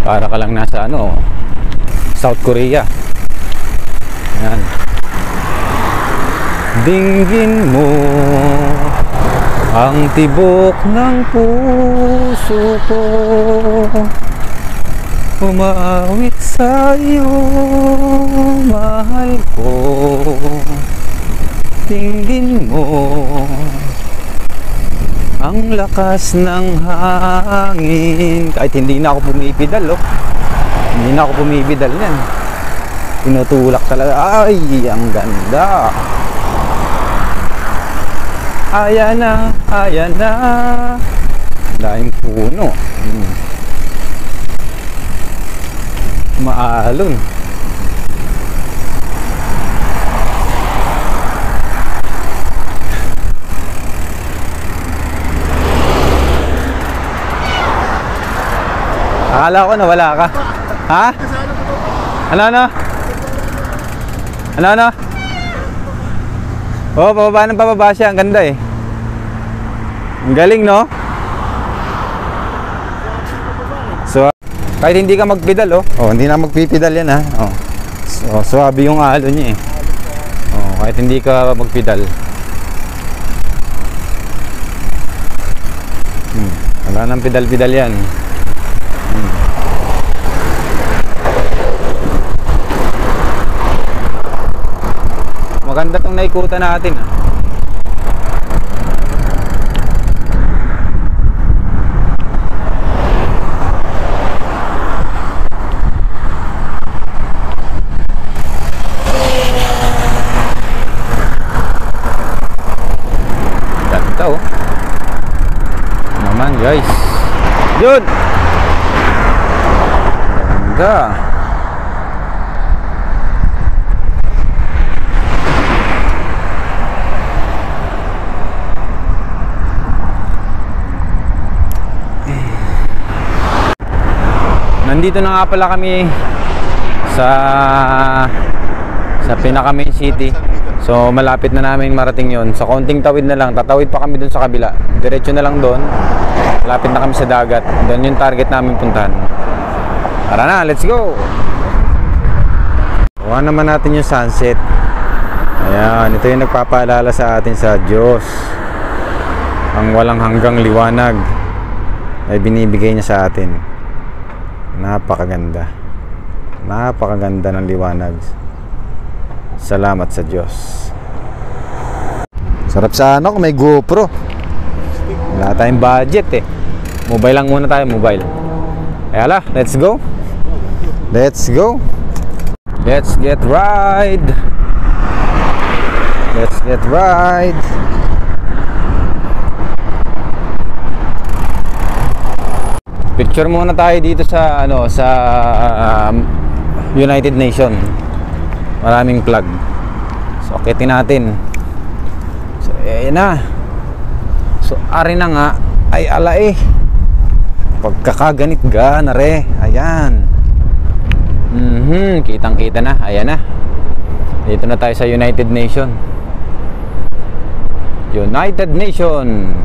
Para ka lang nasa ano, South Korea. Ayan. Dinggin mo ang tibok ng puso ko, umawit sa iyo, mahal ko. Dinggin mo ang lakas ng hangin. Kahit hindi na ako pumipidal, oh. Hindi na ako pumipidal yan. Tinutulak talaga. Ay, ang ganda. Ayan na, ayan na. Daing puno. Maalon. Akala ko nawala ka. Ha? Ano? Ano? Oh, pababa siya. Ang ganda eh. Ang galing, no? So, kahit hindi ka magpedal, oh. Oh, hindi na magpipedal yan, ha. Oh. So, swabe yung alo niya eh. Oh, kahit hindi ka magpedal. Wala nang pedal-pedal yan. Maganda tong naikutan natin, ah. Ganda, oh. Naman, guys. Yun. Ganda. Nandito na nga pala kami sa pinaka main city. So malapit na namin marating yon. So konting tawid na lang. Tatawid pa kami dun sa kabila. Diretso na lang doon. Malapit na kami sa dagat. Doon yung target namin puntahan. Tara na, let's go! Kuha naman natin yung sunset. Ayan, ito yung nagpapaalala sa atin sa Diyos. Ang walang hanggang liwanag ay binibigay niya sa atin. Napakaganda. Napakaganda ng liwanag. Salamat sa Diyos. Sarap sa ano kung may GoPro. Wala tayong budget eh. Mobile lang muna tayo, mobile. Ayala, let's go. Let's go. Let's get ride. Let's get ride. Picture muna tayo dito sa ano sa United Nation. Maraming flag. So akitin natin. So ayan na. So ari na nga ay alae. Pagkakaganit ga na re. Ayan. Kitang-kita na. Ayan na. Dito na tayo sa United Nation. United Nation.